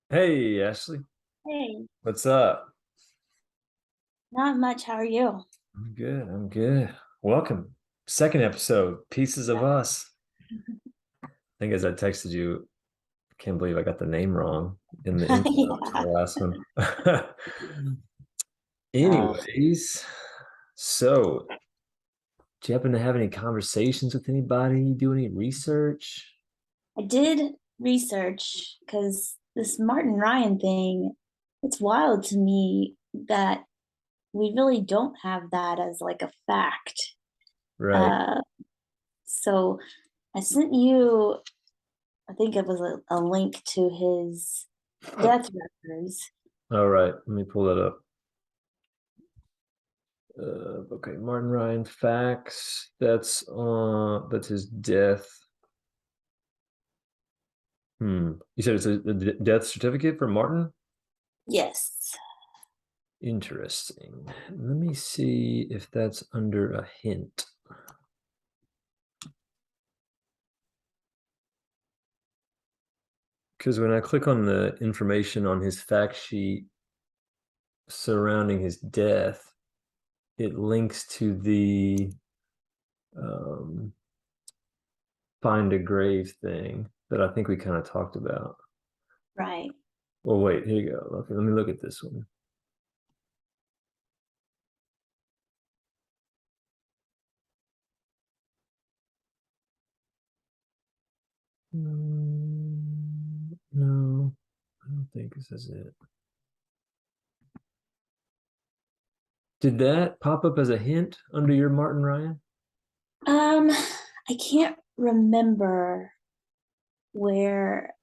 Hey, Ashley, Hey, what's up? not much. How are you? I'm good. I'm good. Welcome. Second episode, Pieces of Us. I think as I texted you, I can't believe I got the name wrong in the intro to the Yeah. last one. Uh, Anyways, so do you happen to have any conversations with anybody? Do any research? I did research because this Martin Ryan thing, it's wild to me that we really don't have that as like a fact. Right. Uh, so I sent you, I think it was a link to his death records. All right. Let me pull that up. Okay, Martin Ryan facts. That's his death. You said it's a death certificate for Martin? Yes. Interesting. Let me see if that's under a hint. Because when I click on the information on his fact sheet surrounding his death, it links to the um, find a grave thing that I think we kind of talked about. Right. Well, wait, here you go. Okay, let me look at this one. No, I don't think this is it. Did that pop up as a hint under your Martin Ryan? I can't remember where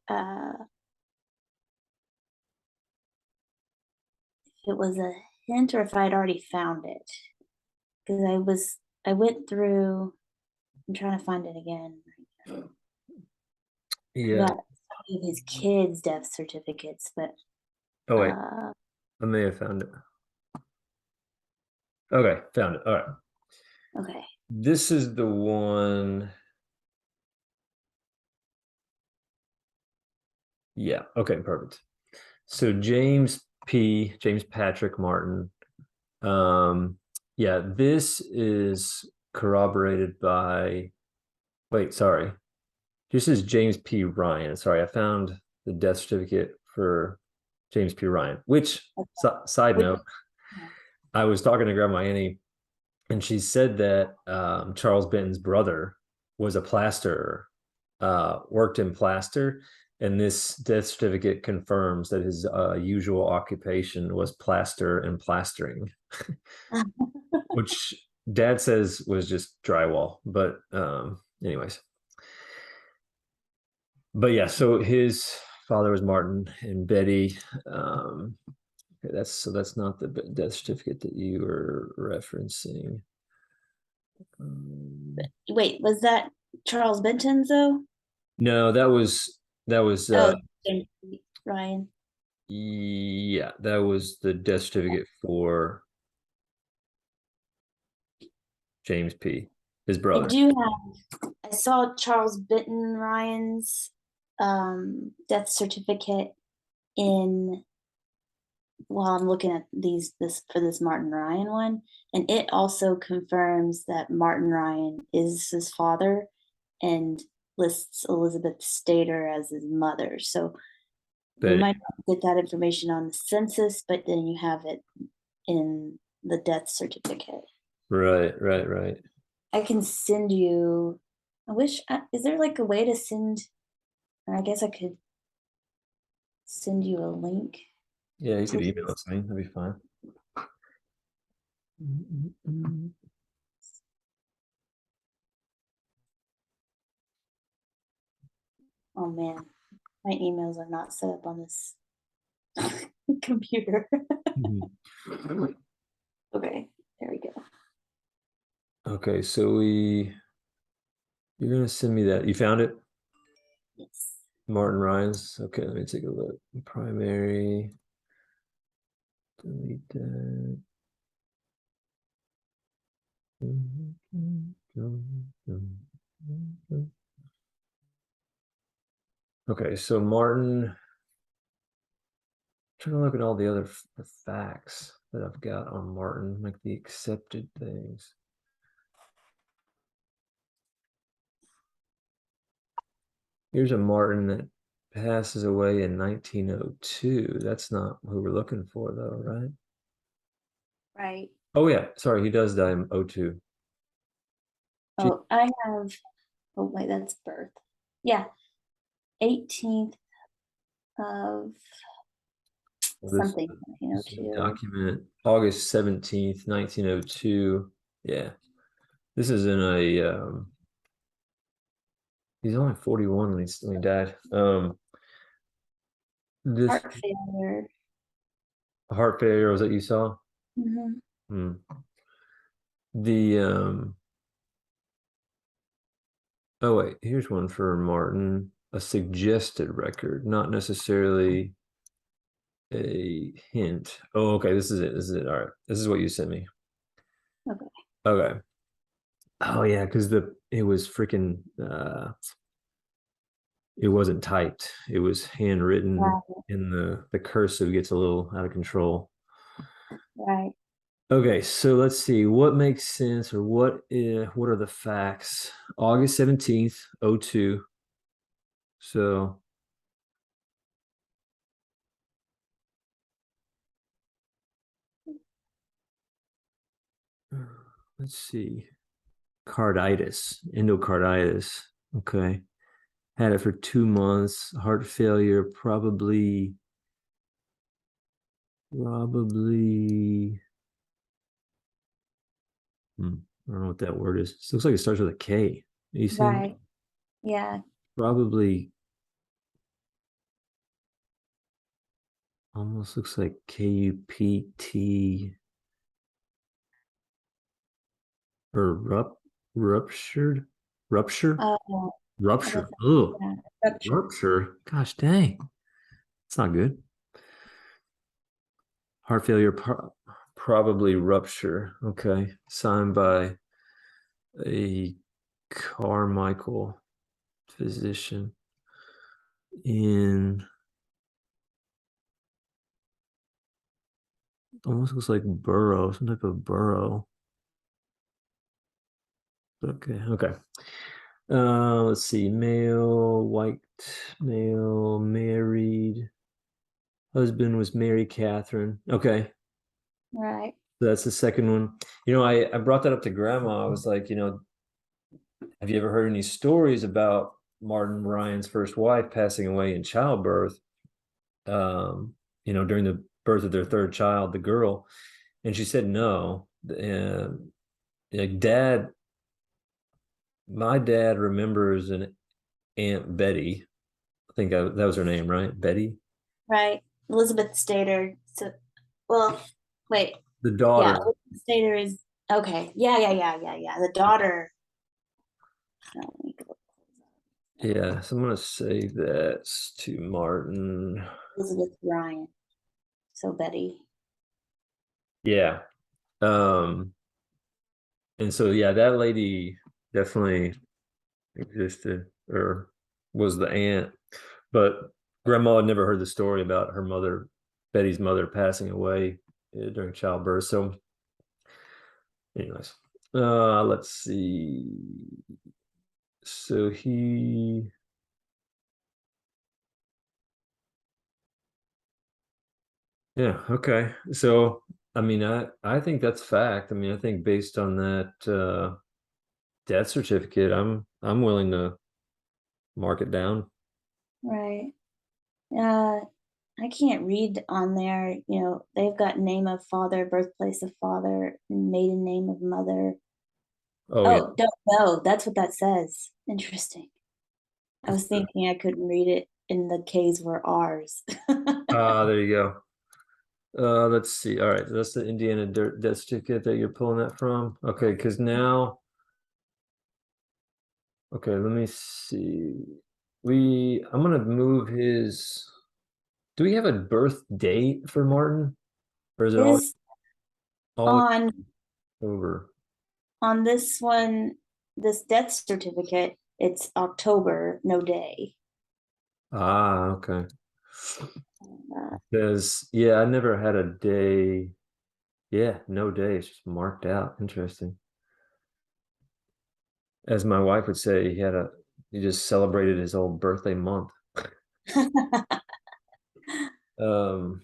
it was a hint or if I'd already found it. Because I went through, I'm trying to find it again. I Yeah. got some of his kids' death certificates, but Oh, wait. uh, I may have found it. Okay, found it. All right. okay. This is the one. Yeah. Okay, perfect. So James Patrick Martin. Um, yeah, this is corroborated by, wait, sorry. This is James P. Ryan. Sorry, I found the death certificate for James P. Ryan, which, side Which, note, I was talking to Grandma Annie, and she said that Charles Benton's brother was a plasterer, worked in plaster, and this death certificate confirms that his usual occupation was plaster and plastering, which Dad says was just drywall. But anyways, but yeah, so his father was Martin and Betty. Okay, that's not the death certificate that you were referencing. Um, wait, was that Charles Benton's though? no, that was Oh, James Ryan. yeah, that was the death certificate for James P, his I brother. do I saw Charles Benton Ryan's death certificate in while I'm looking at this for this Martin Ryan one, and it also confirms that Martin Ryan is his father and lists Elizabeth Stater as his mother. So you Betty. might not get that information on the census, but then you have it in the death certificate. Right, right, right. I can send you. I wish. Is there like a way to send? I guess I could send you a link Yeah, you to could email this. it to me. That'd be fine. Oh man, my emails are not set up on this computer. Okay, there we go. Okay, so you're gonna send me that. You found it? Yes. Martin Ryan's. Okay, let me take a look. Primary, delete that. Okay, so Martin trying to look at all the other the facts that I've got on Martin, like the accepted things. Here's a Martin that passes away in 1902. That's not who we're looking for, though, right? Right. Oh, yeah. Sorry, he does die in 02. Gee. Oh, I have. Oh wait, that's birth. Yeah, 18th of This, something. this is a 1902. document, August 17th, 1902. Yeah. This is in a, he's only 41 when he died. This Heart failure. heart failure was that you saw? Hmm. Hmm. The, oh, wait, here's one for Martin. A suggested record, not necessarily a hint. Oh, okay. This is it. This is it. All right. This is what you sent me. Okay. Okay. Oh yeah, because it was freaking it wasn't typed. It was handwritten Right. and the cursive gets a little out of control. Right. Okay, so let's see what makes sense or what are the facts? August 17th, 02. So let's see. Carditis, endocarditis. Okay. Had it for 2 months. Heart failure, probably. I don't know what that word is. It looks like it starts with a K. Are you seeing that? Right. Yeah. Probably almost looks like KUPT or ruptured? Rupture? Uh, I guess Rupture. Oh, yeah. Rupture. rupture. Gosh dang. It's not good. Heart failure, probably rupture. Okay. Signed by a Carmichael physician in almost looks like burrow, some type of burrow. Okay, okay. Let's see. Male, white male, married. Husband was Mary Catherine. Okay, Right. so that's the second one. I brought that up to grandma. I was like, have you ever heard any stories about Martin Ryan's first wife passing away in childbirth? During the birth of their third child, the girl, and she said no. And like my dad remembers an Aunt Betty. I think that was her name, right? Betty, Right. Elizabeth Stater. So, well, wait. the Yeah, daughter. Elizabeth Stater is okay. Yeah. The daughter. Oh, let me go. Yeah, so I'm gonna say that to Martin. Elizabeth Ryan. So Betty. Yeah. Um, and so yeah, that lady definitely existed or was the aunt, but grandma had never heard the story about her mother, Betty's mother, passing away during childbirth. So, anyways, let's see. So yeah, okay. So, I mean, I think that's fact. I mean, I think based on that death certificate, I'm willing to mark it down. Right. Uh, I can't read on there. They've got name of father, birthplace of father, maiden name of mother. Oh yeah. Oh, don't know. That's what that says. Interesting. I was thinking I couldn't read it and the K's were R's. There you go. Let's see. All right, so that's the Indiana death certificate that you're pulling that from. Okay, because now, okay, let me see. I'm gonna move his. Do we have a birth date for Martin, or is it His always on over? this one, this death certificate, it's October, no day. Ah, okay. Uh, Because yeah, I never had a day. Yeah, no day. It's just marked out. Interesting. As my wife would say, he just celebrated his old birthday month. Um,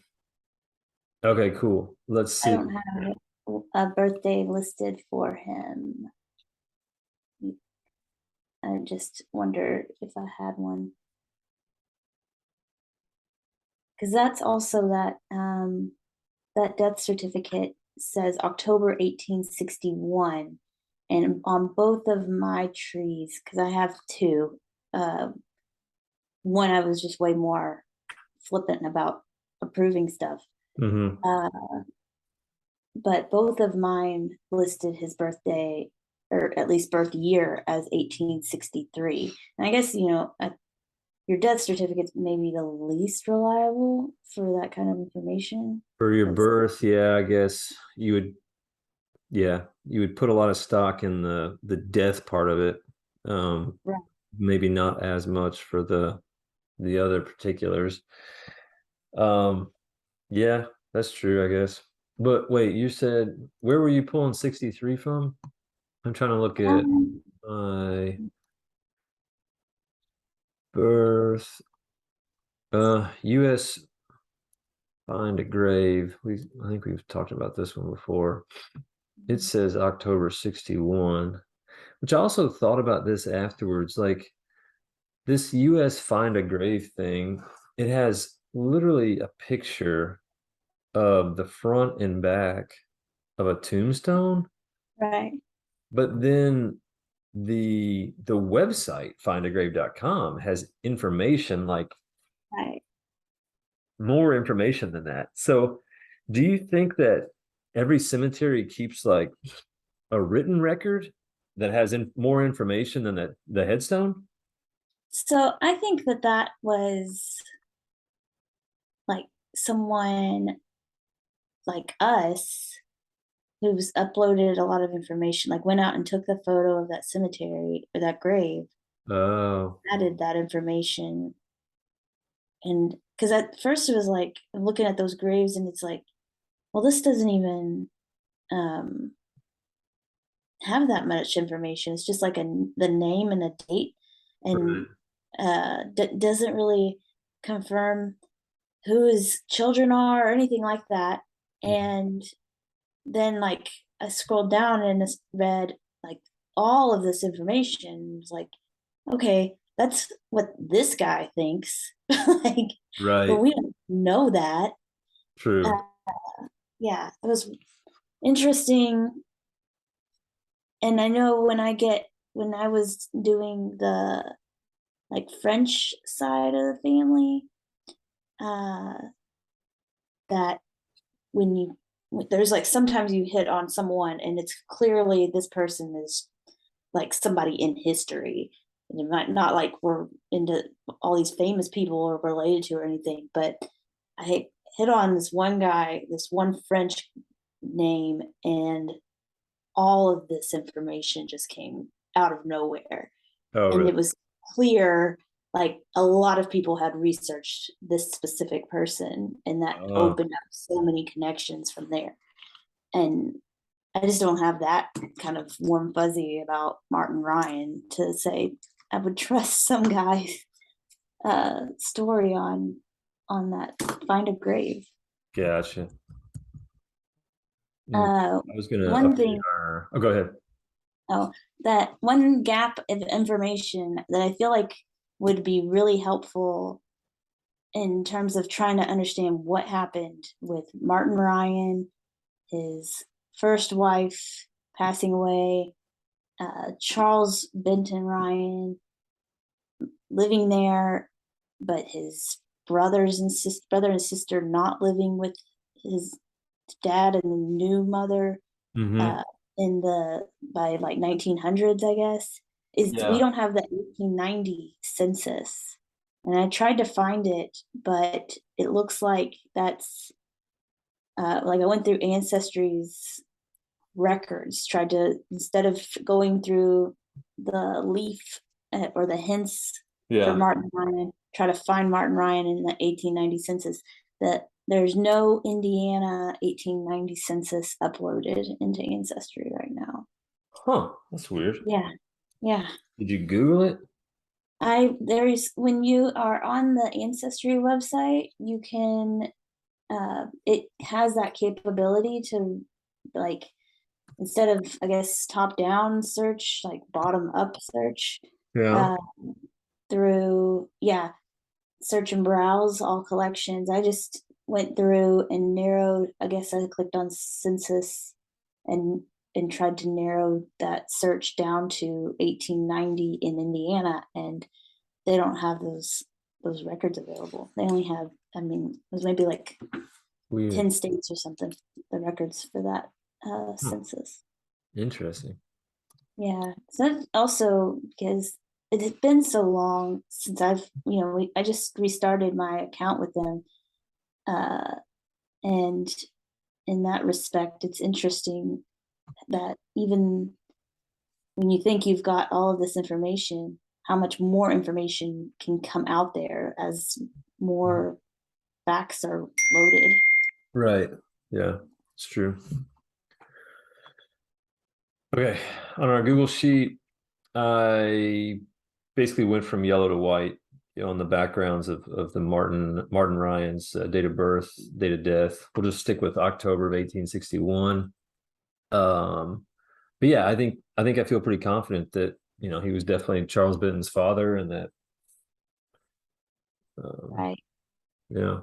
okay, cool. Let's I see. don't have a birthday listed for him. I just wonder if I had one. Because that's also that death certificate says October 1861. And on both of my trees, because I have two, uh, one I was just way more flippant about approving stuff. Hmm. Uh, but both of mine listed his birthday, or at least birth year, as 1863. And I guess, your death certificate's maybe the least reliable for that kind of information. For your 'Cause- birth, yeah, I guess you would put a lot of stock in the death part of it. right. Maybe not as much for the other particulars. Um, yeah, that's true, I guess. But wait, you said where were you pulling 63 from? I'm trying to look at Um, my birth. US find a grave. I think we've talked about this one before. It says October 61, which I also thought about this afterwards. Like this US find a grave thing, it has literally a picture of the front and back of a tombstone, right, but then the website findagrave.com has information like right. more information than that. So do you think that every cemetery keeps like a written record that has more information than the headstone? So I think that was like someone like us who's uploaded a lot of information, like went out and took the photo of that cemetery or that grave, Oh, added that information. And because at first it was like, I'm looking at those graves and it's like, well, this doesn't even um, have that much information. It's just like the name and the date, right. and doesn't really confirm who his children are or anything like that. And then like I scrolled down and read like all of this information. It was like, okay, that's what this guy thinks. Like, but Right. we don't know that. Uh, True. yeah, it was interesting. And I know when I was doing the like French side of the family, uh, that when you there's like sometimes you hit on someone and it's clearly this person is like somebody in history, and it might not like we're into all these famous people or related to or anything, but I hit on this one guy, this one French name, and all of this information just came out of nowhere. Oh, And really? it was clear like a lot of people had researched this specific person, and that Oh, opened up so many connections from there. And I just don't have that kind of warm fuzzy about Martin Ryan to say I would trust some guy's story on that find a grave. gotcha. Mm, Uh, I was gonna one update thing, our. Oh, go ahead. oh, that one gap of information that I feel like would be really helpful in terms of trying to understand what happened with Martin Ryan, his first wife passing away, Charles Benton Ryan living there, but his brother and sister not living with his dad and the new mother, Hmm. uh, in the by like 1900s, I guess. Is we Yeah. don't have the 1890 census, and I tried to find it, but it looks like that's like I went through Ancestry's records, tried to instead of going through the leaf or the hints for Yeah. Martin Ryan, try to find Martin Ryan in the 1890 census, that there's no Indiana 1890 census uploaded into Ancestry right now. Huh, that's weird. Yeah, yeah. Did you Google it? There's when you are on the Ancestry website, you can it has that capability to, like, instead of, I guess, top down search, like bottom up search, Yeah. uh, through, yeah, search and browse all collections. I just went through and narrowed, I guess I clicked on census and tried to narrow that search down to 1890 in Indiana, and they don't have those records available. They only have, I mean, there's maybe like Weird. 10 states or something, the records for that census. Interesting. Yeah. So that also, because it had been so long since I just restarted my account with them. And in that respect, it's interesting that even when you think you've got all of this information, how much more information can come out there as more facts are loaded. Right. Yeah, it's true. Okay, on our Google sheet, I basically went from yellow to white, on the backgrounds of the Martin Ryan's date of birth, date of death. We'll just stick with October of 1861. But yeah, I feel pretty confident that he was definitely Charles Benton's father, and that Right. yeah.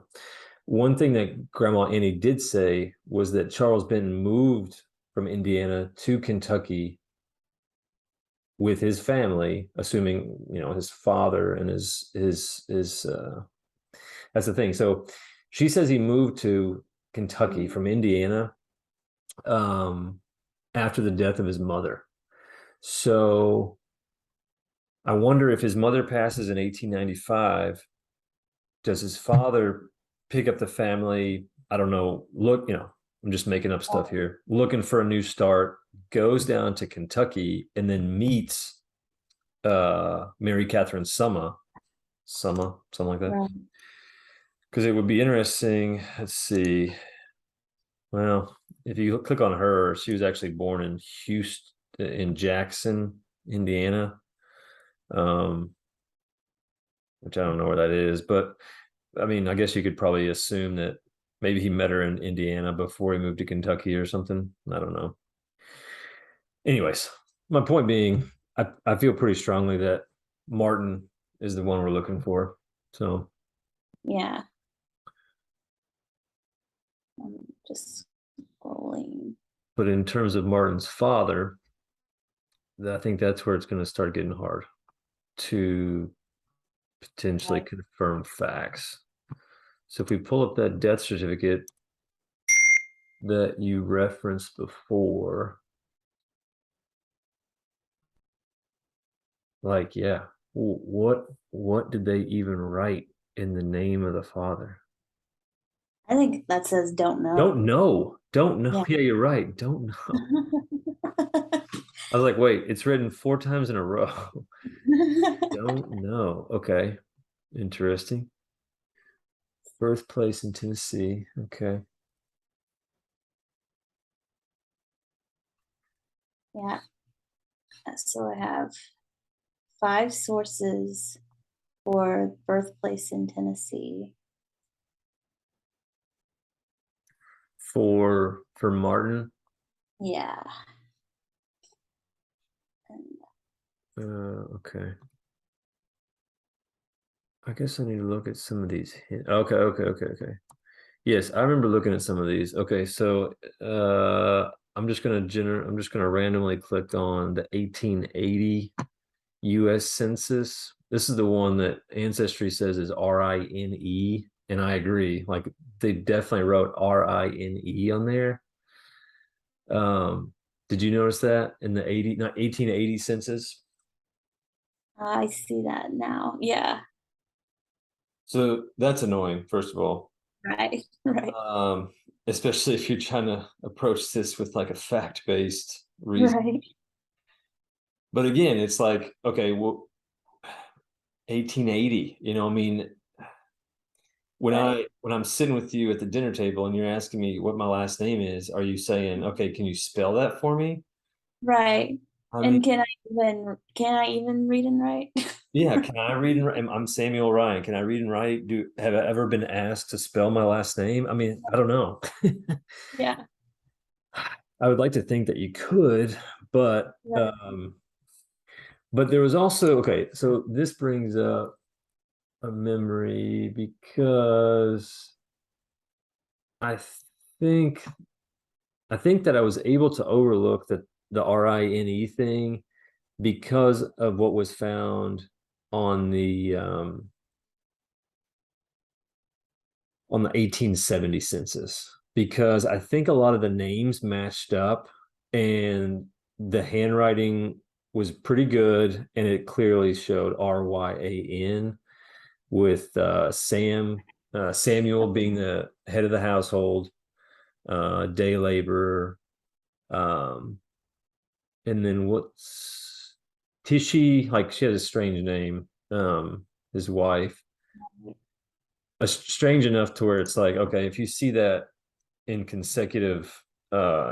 One thing that Grandma Annie did say was that Charles Benton moved from Indiana to Kentucky with his family, assuming his father and his that's the thing. So she says he moved to Kentucky from Indiana after the death of his mother. So I wonder if his mother passes in 1895, does his father pick up the family? I don't know. Look, I'm just making up stuff here. Looking for a new start, goes down to Kentucky, and then meets Mary Catherine Summer, something like that. Right. Because it would be interesting. Let's see. Well, if you click on her, she was actually born in Houston, in Jackson, Indiana, which I don't know where that is. But I mean, I guess you could probably assume that maybe he met her in Indiana before he moved to Kentucky or something. I don't know. Anyways, my point being, I feel pretty strongly that Martin is the one we're looking for. So Yeah. I'm just scrolling. but in terms of Martin's father, I think that's where it's going to start getting hard to potentially confirm facts. So if we pull up that death certificate that you referenced before, like, yeah, what did they even write in the name of the father? I think that says don't know. Don't know. Don't know. Yeah. Yeah, you're right. Don't know. I was like, wait, it's written 4 times in a row. Don't know. Okay. Interesting. Birthplace in Tennessee. Okay. Yeah. So I have 5 sources for birthplace in Tennessee. For Martin. Yeah. Okay. I guess I need to look at some of these. Okay. Yes, I remember looking at some of these. Okay, so I'm just gonna randomly click on the 1880 US Census. This is the one that Ancestry says is RINE, and I agree. Like, they definitely wrote RINE on there. Did you notice that in the 1880 census? I see that now. Yeah. So that's annoying, first of all. Right. Right. Especially if you're trying to approach this with like a fact-based reason. Right. But again, it's like, okay, well, 1880. I mean, Right. when I'm sitting with you at the dinner table and you're asking me what my last name is, are you saying, okay, can you spell that for me? Right. I mean, And can I even read and write? yeah, can I read and write? I'm Samuel Ryan. Can I read and write? Have I ever been asked to spell my last name? I mean, I don't know. Yeah. I would like to think that you could, but Right. there was also, okay, so this brings up a memory because I think that I was able to overlook the RINE thing because of what was found on the 1870 census, because I think a lot of the names matched up and the handwriting was pretty good and it clearly showed RYAN with Samuel being the head of the household, day laborer, um, and then what's Tishy, like she has a strange name, his wife, strange enough to where it's like, okay, if you see that in consecutive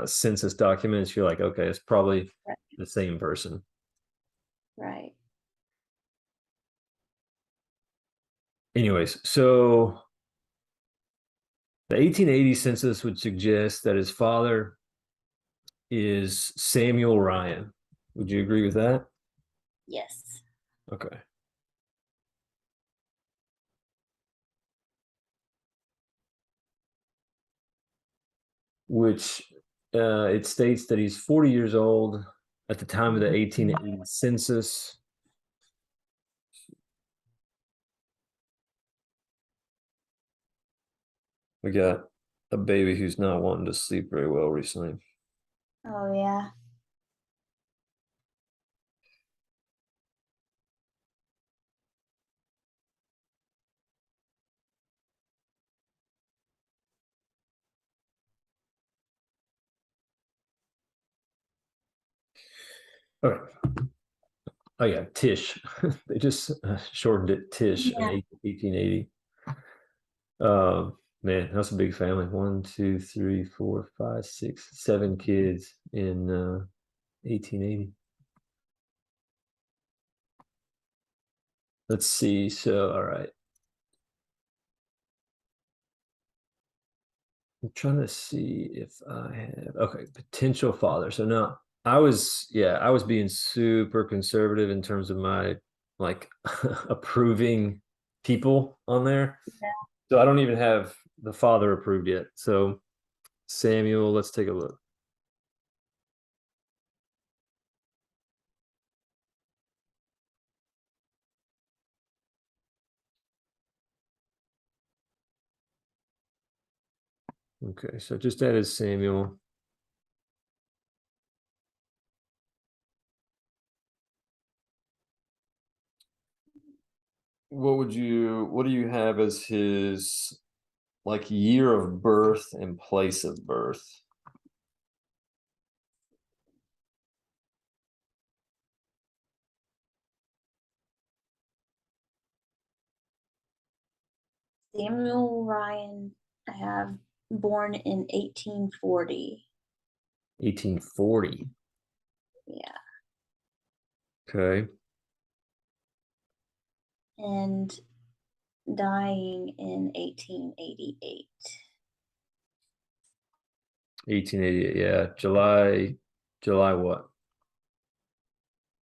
census documents, you're like, okay, it's probably Right. the same person. Right. Anyways, so the 1880 census would suggest that his father is Samuel Ryan. Would you agree with that? Yes. Okay. Which it states that he's 40 years old at the time of the 1880 census. We got a baby who's not wanting to sleep very well recently. Oh yeah. Okay. Oh yeah, Tish. They just shortened it Tish in Yeah. 1880. Man, that's a big family. One, two, three, four, five, six, seven kids in 1880. Let's see. So, all right. I'm trying to see if I have, okay, potential father. So no, I was being super conservative in terms of my like approving people on there. So I don't even have the father approved yet. So Samuel, let's take a look. Okay, so just added Samuel. What do you have as his like year of birth and place of birth? Samuel Ryan, I have born in 1840. 1840. Yeah. Okay. And dying in 1888. 1888. Yeah. July what?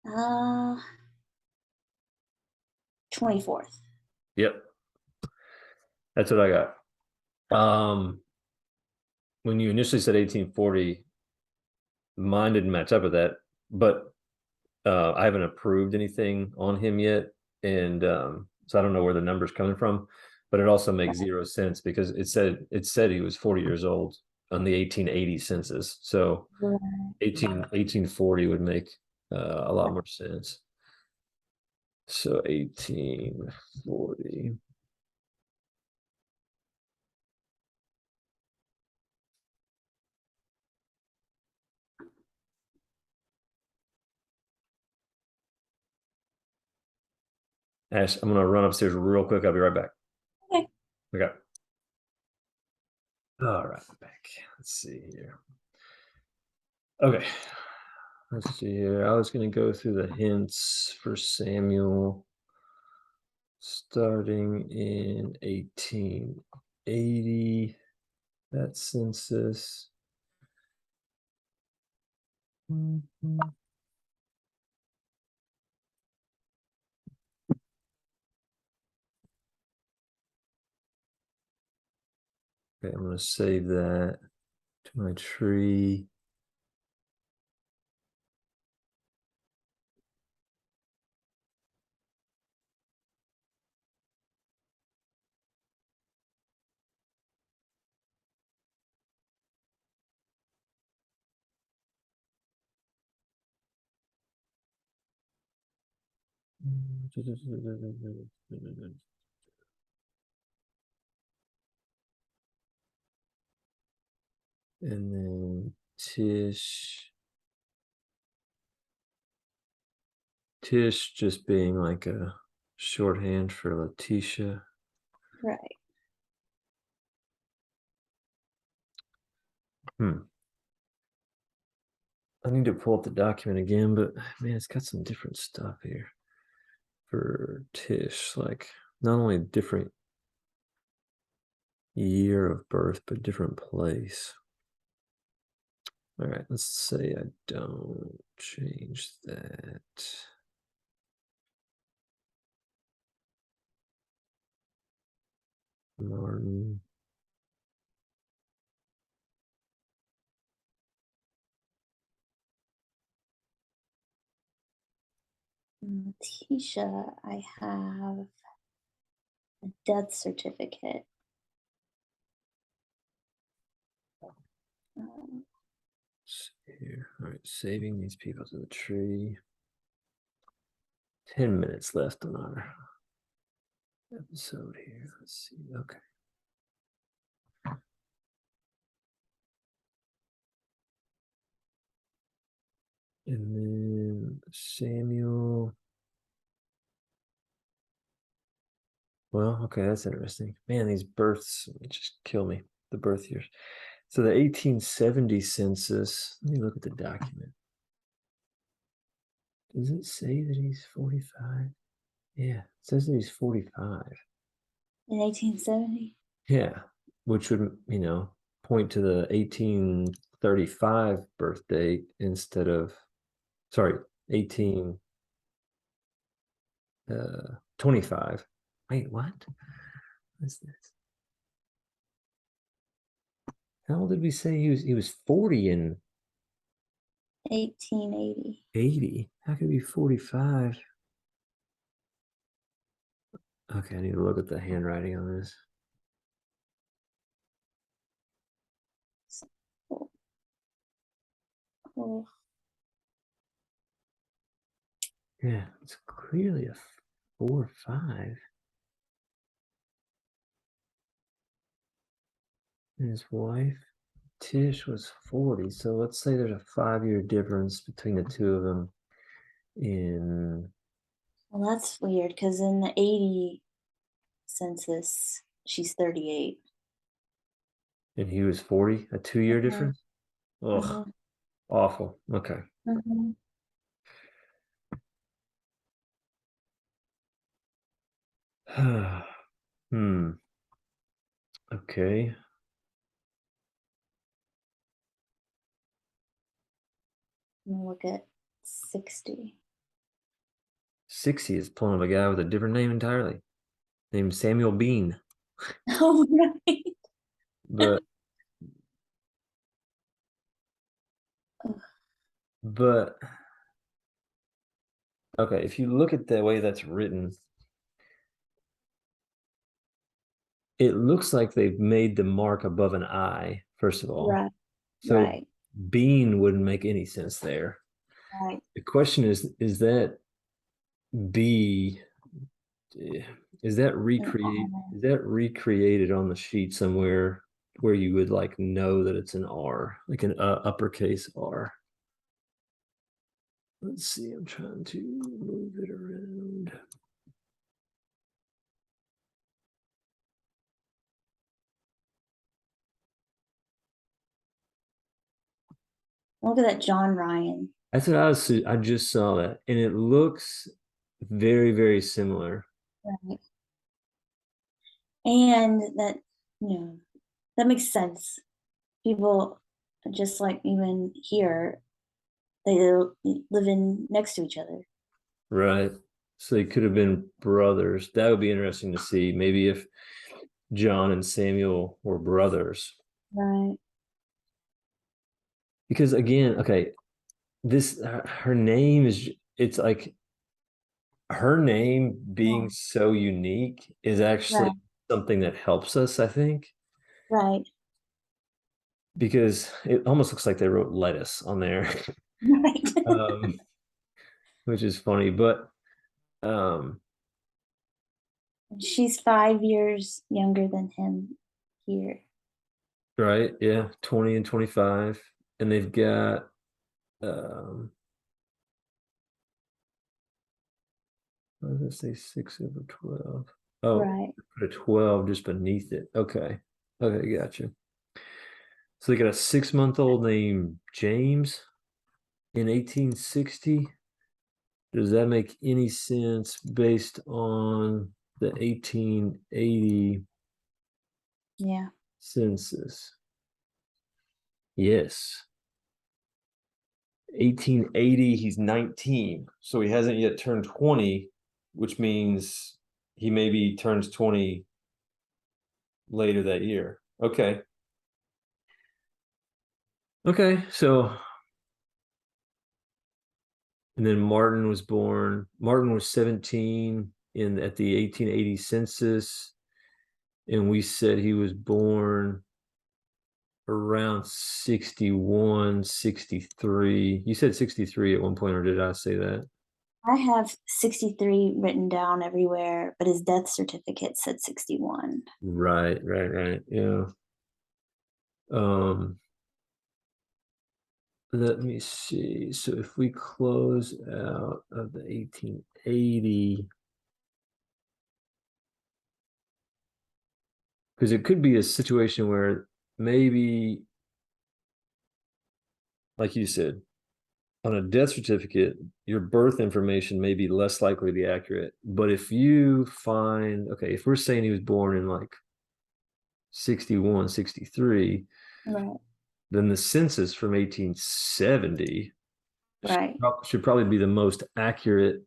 Uh 24th. Yep. That's what I got. When you initially said 1840, mine didn't match up with that, but I haven't approved anything on him yet. And so I don't know where the number's coming from, but it also makes zero sense because it said he was 40 years old on the 1880 census. So Right. 1840 would make a lot more sense. So 1840. Ash, I'm gonna run upstairs real quick. I'll be right back. Okay. Okay. All right, back. Let's see here. Okay. Let's see here. I was gonna go through the hints for Samuel starting in 1880. That census. Okay, I'm gonna save that to my tree. And then Tish. Tish just being like a shorthand for Letitia. Right. I need to pull up the document again, but man, it's got some different stuff here for Tish. Like not only different year of birth, but different place. All right, let's say I don't change that. Martin. Tisha, I have a death certificate. Um, Here. All right, saving these people to the tree. 10 minutes left on our episode here. Let's see. Okay. And then Samuel. Well, okay, that's interesting. Man, these births just kill me. The birth years. So the 1870 census, let me look at the document. Does it say that he's 45? Yeah, it says that he's 45. in 1870. Yeah, which would, point to the 1835 birth date instead of, sorry, 1825. Wait, what? What's this? How old did we say he was? He was 40 in 1880. 80. How could he be 45? Okay, I need to look at the handwriting on this. Oh, oh, Yeah, it's clearly a 4 or 5. And his wife, Tish, was 40. So let's say there's a 5-year difference between the two of them in, well, that's weird because in the 80 census, she's 38. and he was 40, a 2-year Mhm, difference. Ugh, mhm, awful. Okay. mhm. Hmm. Okay. I'm gonna look at 60. 60 is pulling up a guy with a different name entirely, named Samuel Bean. Oh, right. But Ugh, but okay, if you look at the way that's written, it looks like they've made the mark above an I, first of all. right, So right, Bean wouldn't make any sense there. right. The question is that B is that And recreated on the sheet somewhere where you would like know that it's an R, like an uppercase R? Let's see, I'm trying to move it around. Look at that John Ryan. That's what I just saw that, and it looks very, very similar. Right. And that, that makes sense. People just like even here, they live in next to each other. Right. So they could have been brothers. That would be interesting to see. Maybe if John and Samuel were brothers. Right. Because again, okay, this her name is it's like her name Yeah. being so unique is actually Right. something that helps us, I think, Right. because it almost looks like they wrote lettuce on there. Right. um, which is funny, but She's 5 years younger than him here. right, yeah, 20 and 25. And they've got um what does it say 6/12? Oh, Right. put a 12 just beneath it. Okay. Okay, gotcha. So they got a 6-month-old named James in 1860. Does that make any sense based on the 1880 Yeah. census? Yes. 1880, he's 19. So he hasn't yet turned 20, which means he maybe turns 20 later that year. Okay. Okay. So, and then Martin was born. Martin was 17 in at the 1880 census. And we said he was born around 61, 63. You said 63 at one point, or did I say that? I have 63 written down everywhere, but his death certificate said 61. Right, right, right. Yeah. Um, let me see. So if we close out of the 1880, because it could be a situation where maybe, like you said, on a death certificate, your birth information may be less likely to be accurate. But if you find, okay, if we're saying he was born in like 61, 63, Right. then the census from 1870 Right. should probably be the most accurate,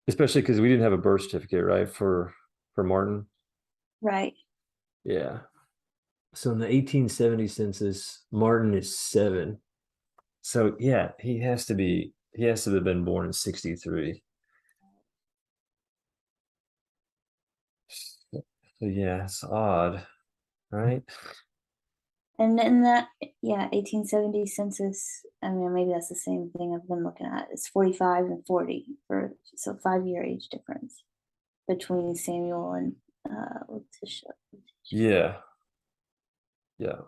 especially because we didn't have a birth certificate, right? For Martin. Right. Yeah. So in the 1870 census, Martin is 7. So yeah, he has to have been born in 63. So yeah, it's odd, right? And then that, yeah, 1870 census, I mean, maybe that's the same thing I've been looking at. It's 45 and 40 for, so 5 year age difference between Samuel and Letitia. Yeah. Yeah.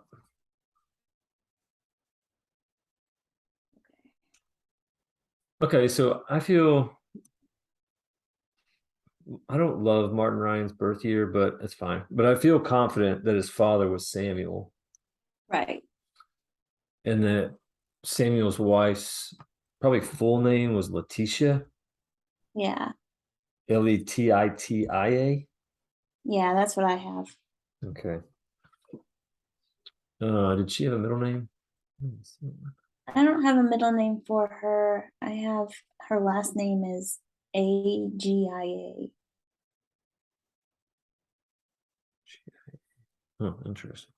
Okay, so I don't love Martin Ryan's birth year, but it's fine. But I feel confident that his father was Samuel Right. and that Samuel's wife's probably full name was Letitia, Yeah. Letitia. Yeah, that's what I have. Okay. Did she have a middle name? I don't have a middle name for her. I have her last name is Agia. Oh, interesting.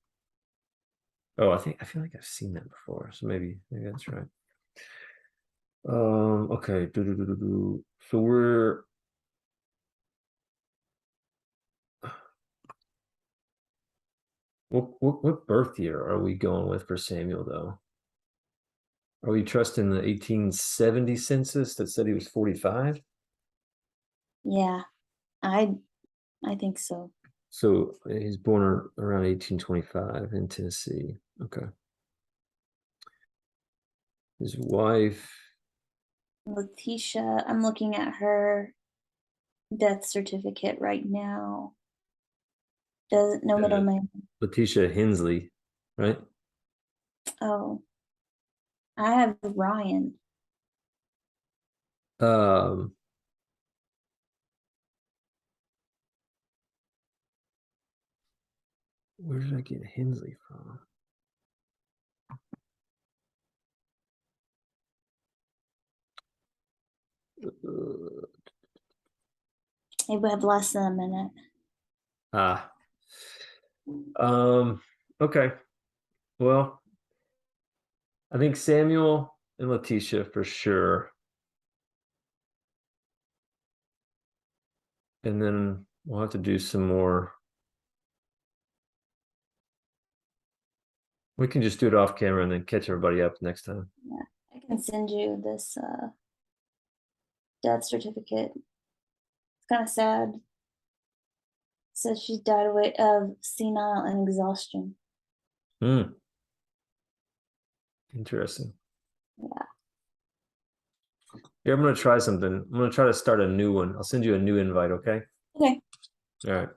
Oh, I feel like I've seen that before, so maybe that's right. Okay. So what birth year are we going with for Samuel though? Are we trusting the 1870 census that said he was 45? Yeah, I I think so. So he's born around 1825 in Tennessee. Okay. His wife, Letitia, I'm looking at her death certificate right now. Doesn't no middle uh, name. Letitia Hensley, right? Oh. I have Ryan. Um, where did I get Hensley from? Maybe we have less than a minute. Ah, okay. Well, I think Samuel and Letitia for sure. And then we'll have to do some more. We can just do it off camera and then catch everybody up next time. Yeah, I can send you this death certificate. It's kind of sad. Says she died away of senile and exhaustion. Hmm. Interesting. Yeah. Here, I'm gonna try something. I'm gonna try to start a new one. I'll send you a new invite, okay? Okay. All right.